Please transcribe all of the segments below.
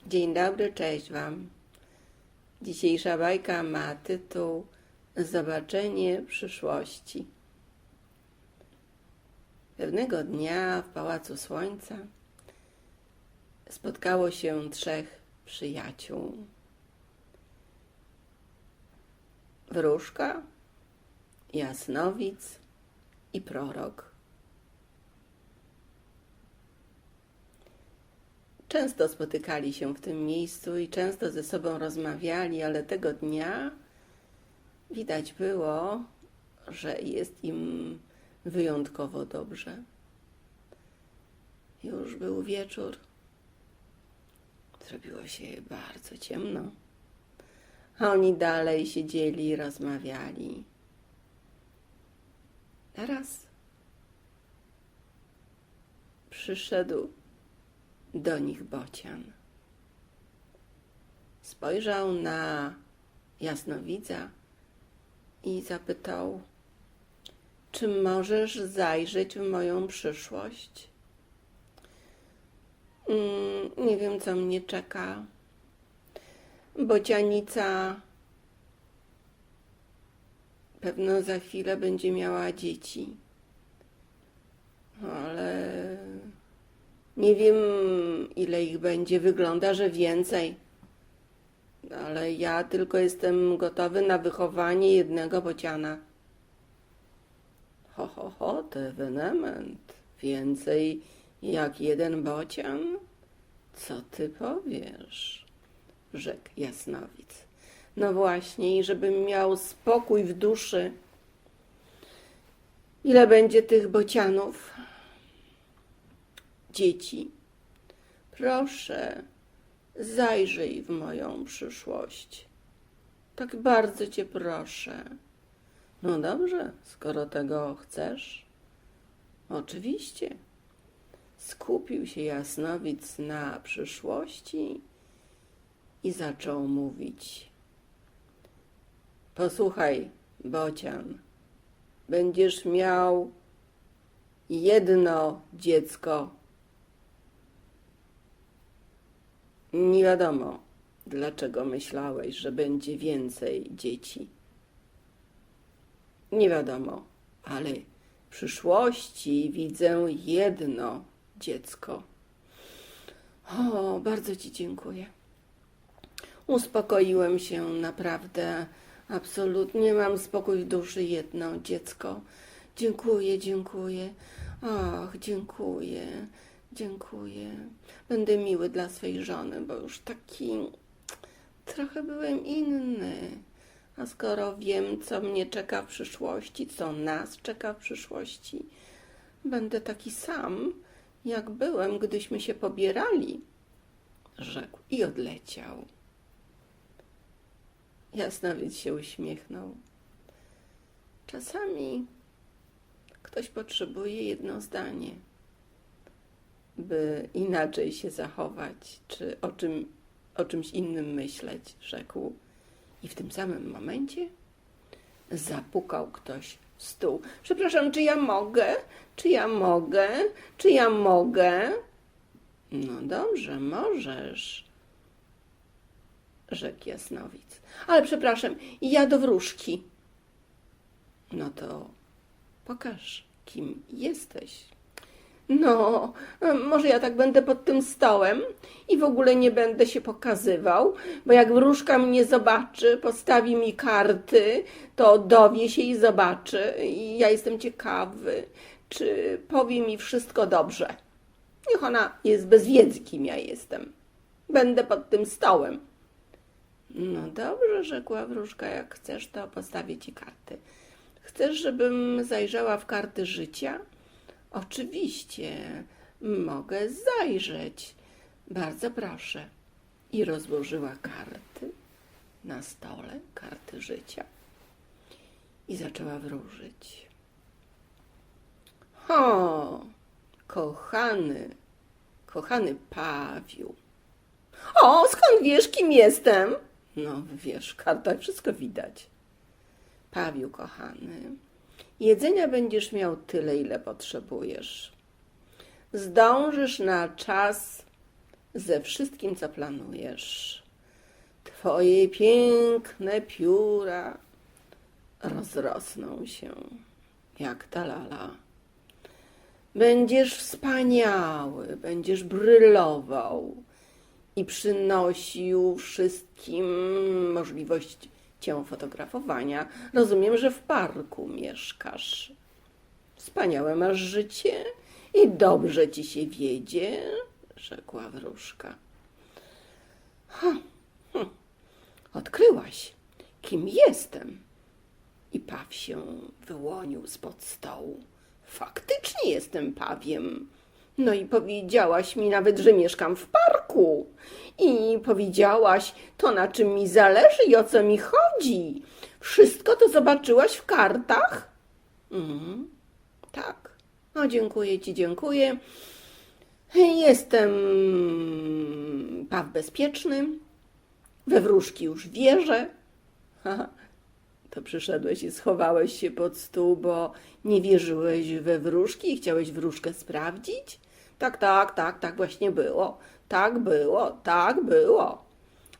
Dzień dobry, cześć Wam. Dzisiejsza bajka ma tytuł Zobaczenie przyszłości. Pewnego dnia w Pałacu Słońca spotkało się trzech przyjaciół. Wróżka, jasnowic i prorok. Często spotykali się w tym miejscu i często ze sobą rozmawiali, ale tego dnia widać było, że jest im wyjątkowo dobrze. Już był wieczór. Zrobiło się bardzo ciemno. A oni dalej siedzieli i rozmawiali. Teraz przyszedł do nich bocian. Spojrzał na jasnowidza i zapytał: czy możesz zajrzeć w moją przyszłość? Nie wiem, co mnie czeka. Bocianica pewno za chwilę będzie miała dzieci. Ale nie wiem, ile ich będzie. Wygląda, że więcej. Ale ja tylko jestem gotowy na wychowanie jednego bociana. Ho, to ewenement. Więcej jak jeden bocian? Co ty powiesz? Rzekł jasnowic. No właśnie, i żebym miał spokój w duszy. Ile będzie tych bocianów? Dzieci, proszę, zajrzyj w moją przyszłość. Tak bardzo cię proszę. No dobrze, skoro tego chcesz. Oczywiście. Skupił się jasnowic na przyszłości i zaczął mówić. Posłuchaj, bocian, będziesz miał jedno dziecko. Nie wiadomo, dlaczego myślałeś, że będzie więcej dzieci. Nie wiadomo, ale w przyszłości widzę jedno dziecko. O, bardzo ci dziękuję. Uspokoiłem się naprawdę, absolutnie mam spokój w duszy, jedno dziecko. Dziękuję. Ach, dziękuję. Będę miły dla swej żony, bo już taki trochę byłem inny. A skoro wiem, co mnie czeka w przyszłości, co nas czeka w przyszłości, będę taki sam, jak byłem, gdyśmy się pobierali, rzekł i odleciał. Jasnowic się uśmiechnął. Czasami ktoś potrzebuje jedno zdanie, by inaczej się zachować, czy o czymś innym myśleć, rzekł. I w tym samym momencie zapukał ktoś w stół. Przepraszam, czy ja mogę? No dobrze, możesz, rzekł jasnowic. Ale przepraszam, ja do wróżki. No to pokaż, kim jesteś. No, może ja tak będę pod tym stołem i w ogóle nie będę się pokazywał, bo jak wróżka mnie zobaczy, postawi mi karty, to dowie się i zobaczy. I ja jestem ciekawy, czy powie mi wszystko dobrze. Niech ona jest bez wiedzy, kim ja jestem. Będę pod tym stołem. No dobrze, rzekła wróżka, jak chcesz, to postawię ci karty. Chcesz, żebym zajrzała w karty życia? Oczywiście, mogę zajrzeć. Bardzo proszę. I rozłożyła karty na stole, karty życia. I zaczęła wróżyć. O, kochany Pawiu. O, skąd wiesz, kim jestem? No, wiesz, w kartach wszystko widać. Pawiu, kochany, jedzenia będziesz miał tyle, ile potrzebujesz. Zdążysz na czas ze wszystkim, co planujesz. Twoje piękne pióra rozrosną się jak ta lala. Będziesz wspaniały, będziesz brylował i przynosił wszystkim możliwość cię fotografowania. Rozumiem, że w parku mieszkasz. Wspaniałe masz życie i dobrze ci się wiedzie, rzekła wróżka. Odkryłaś, kim jestem. I paw się wyłonił spod stołu. Faktycznie jestem pawiem. No i powiedziałaś mi nawet, że mieszkam w parku. I powiedziałaś to, na czym mi zależy i o co mi chodzi. Wszystko to zobaczyłaś w kartach? Tak. No, dziękuję ci, dziękuję. Jestem paw bezpieczny. We wróżki już wierzę. To przyszedłeś i schowałeś się pod stół, bo nie wierzyłeś we wróżki i chciałeś wróżkę sprawdzić? Tak właśnie było. Tak było, tak było.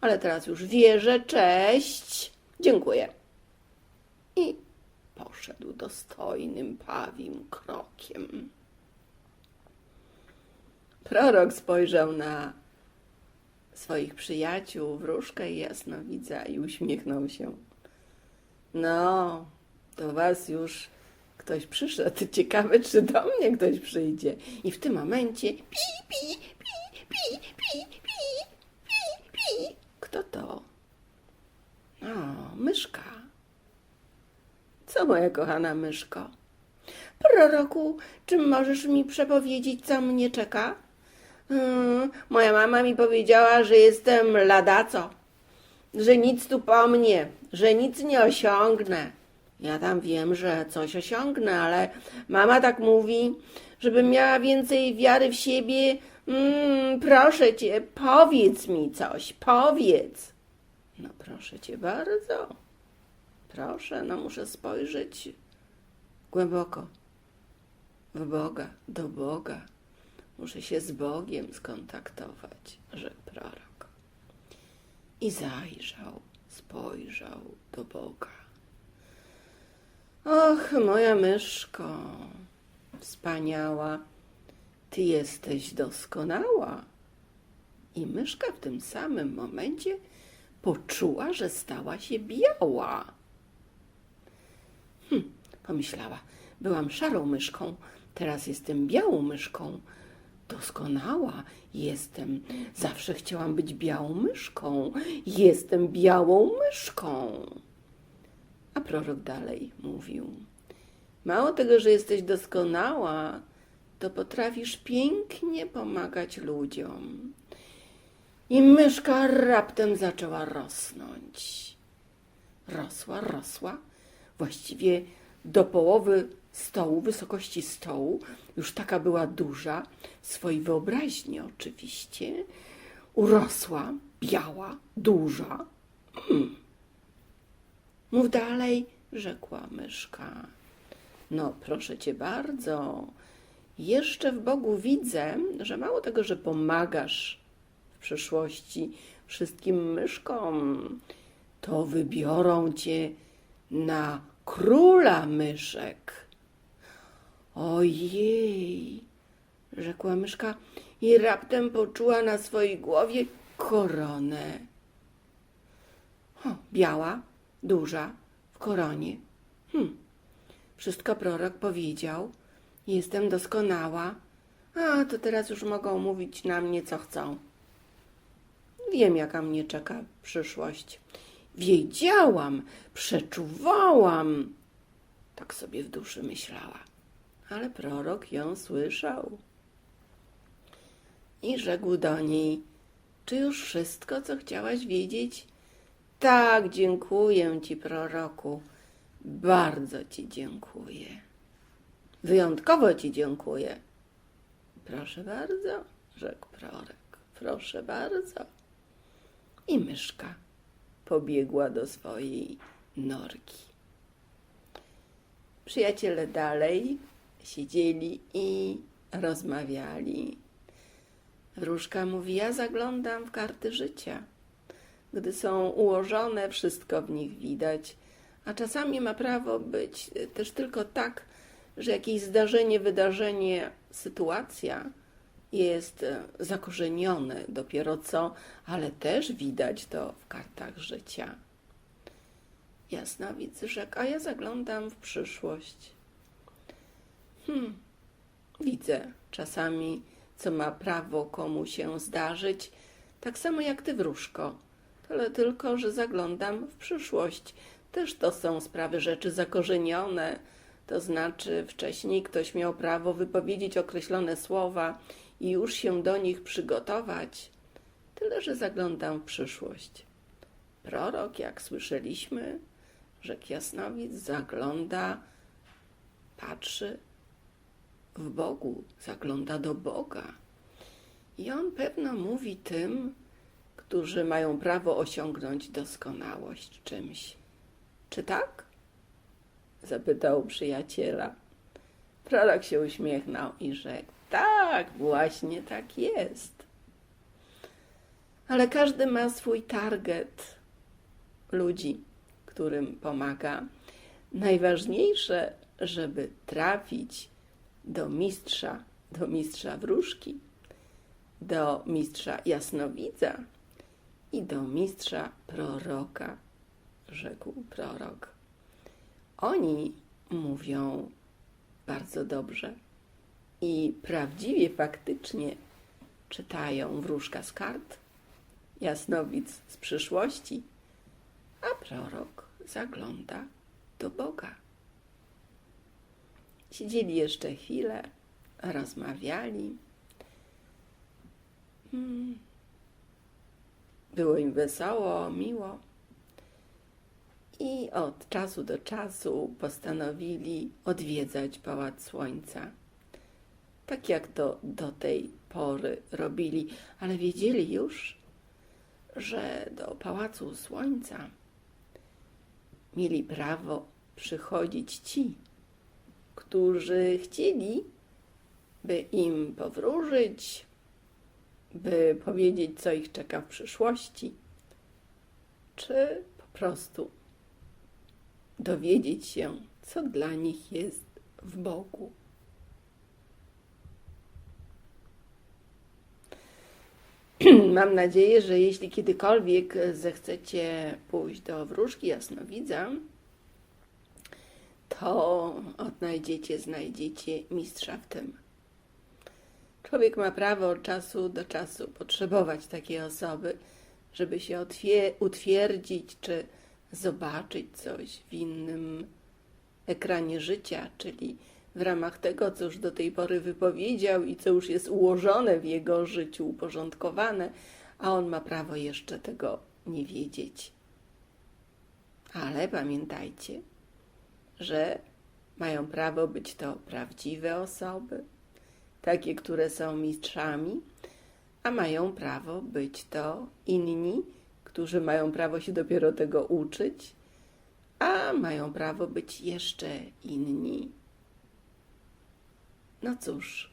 Ale teraz już wierzę, cześć, dziękuję. I poszedł dostojnym pawim krokiem. Prorok spojrzał na swoich przyjaciół, wróżkę i jasnowidza i uśmiechnął się. No, do was już ktoś przyszedł. Ciekawe, czy do mnie ktoś przyjdzie. I w tym momencie pi, pi, pi, pi, pi, pi, pi, pi. Kto to? O, myszka. Co, moja kochana myszko? Proroku, czy możesz mi przepowiedzieć, co mnie czeka? Moja mama mi powiedziała, że jestem ladaco, że nic tu po mnie, że nic nie osiągnę. Ja tam wiem, że coś osiągnę, ale mama tak mówi, żebym miała więcej wiary w siebie. Proszę cię, powiedz mi coś, powiedz. No proszę cię bardzo. Proszę, no muszę spojrzeć głęboko w Boga, do Boga. Muszę się z Bogiem skontaktować, rzekł prorok. I zajrzał, spojrzał do Boga. Och, moja myszko, wspaniała, ty jesteś doskonała. I myszka w tym samym momencie poczuła, że stała się biała. Pomyślała, byłam szarą myszką, teraz jestem białą myszką. Doskonała jestem. Zawsze chciałam być białą myszką. Jestem białą myszką. A prorok dalej mówił. Mało tego, że jesteś doskonała, to potrafisz pięknie pomagać ludziom. I myszka raptem zaczęła rosnąć. Rosła. Właściwie do połowy stołu, wysokości stołu, już taka była duża, w swojej wyobraźni oczywiście, urosła, biała, duża. Mów dalej, rzekła myszka. No, proszę cię bardzo, jeszcze w Bogu widzę, że mało tego, że pomagasz w przyszłości wszystkim myszkom, to wybiorą cię na króla myszek. Ojej, rzekła myszka i raptem poczuła na swojej głowie koronę. Biała, duża, w koronie. Wszystko prorok powiedział. Jestem doskonała. A, to teraz już mogą mówić na mnie, co chcą. Wiem, jaka mnie czeka przyszłość. Wiedziałam, przeczuwałam. Tak sobie w duszy myślała. Ale prorok ją słyszał. I rzekł do niej, czy już wszystko, co chciałaś wiedzieć? Tak, dziękuję ci, proroku. Bardzo ci dziękuję. Wyjątkowo ci dziękuję. Proszę bardzo, rzekł prorok. Proszę bardzo. I myszka pobiegła do swojej norki. Przyjaciele dalej siedzieli i rozmawiali. Wróżka mówi: ja zaglądam w karty życia. Gdy są ułożone, wszystko w nich widać, a czasami ma prawo być też tylko tak, że jakieś zdarzenie, wydarzenie, sytuacja jest zakorzenione dopiero co, ale też widać to w kartach życia. Jasnowidz rzekł: a ja zaglądam w przyszłość. Widzę czasami, co ma prawo komu się zdarzyć, tak samo jak ty, wróżko. Tyle tylko, że zaglądam w przyszłość. Też to są sprawy, rzeczy zakorzenione, to znaczy wcześniej ktoś miał prawo wypowiedzieć określone słowa i już się do nich przygotować. Tyle, że zaglądam w przyszłość. Prorok, jak słyszeliśmy, rzekł jasnowidz, zagląda, patrzy w Bogu, zagląda do Boga. I on pewno mówi tym, którzy mają prawo osiągnąć doskonałość czymś. Czy tak? Zapytał przyjaciela. Prorok się uśmiechnął i rzekł: tak, właśnie tak jest. Ale każdy ma swój target ludzi, którym pomaga. Najważniejsze, żeby trafić do mistrza wróżki, do mistrza jasnowidza i do mistrza proroka, rzekł prorok. Oni mówią bardzo dobrze i prawdziwie, faktycznie czytają wróżka z kart, jasnowidz z przyszłości, a prorok zagląda do Boga. Siedzieli jeszcze chwilę, rozmawiali. Było im wesoło, miło. I od czasu do czasu postanowili odwiedzać Pałac Słońca. Tak jak to do tej pory robili, ale wiedzieli już, że do Pałacu Słońca mieli prawo przychodzić ci, którzy chcieli, by im powróżyć, by powiedzieć, co ich czeka w przyszłości, czy po prostu dowiedzieć się, co dla nich jest w Bogu. Mam nadzieję, że jeśli kiedykolwiek zechcecie pójść do wróżki jasnowidza, to znajdziecie mistrza w tym. Człowiek ma prawo od czasu do czasu potrzebować takiej osoby, żeby się utwierdzić, czy zobaczyć coś w innym ekranie życia, czyli w ramach tego, co już do tej pory wypowiedział i co już jest ułożone w jego życiu, uporządkowane, a on ma prawo jeszcze tego nie wiedzieć. Ale pamiętajcie, że mają prawo być to prawdziwe osoby, takie, które są mistrzami, a mają prawo być to inni, którzy mają prawo się dopiero tego uczyć, a mają prawo być jeszcze inni. No cóż,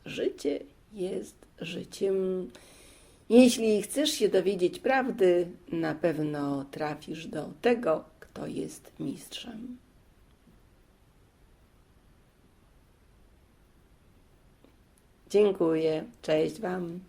życie jest życiem. Jeśli chcesz się dowiedzieć prawdy, na pewno trafisz do tego, kto jest mistrzem. Dziękuję. Cześć Wam.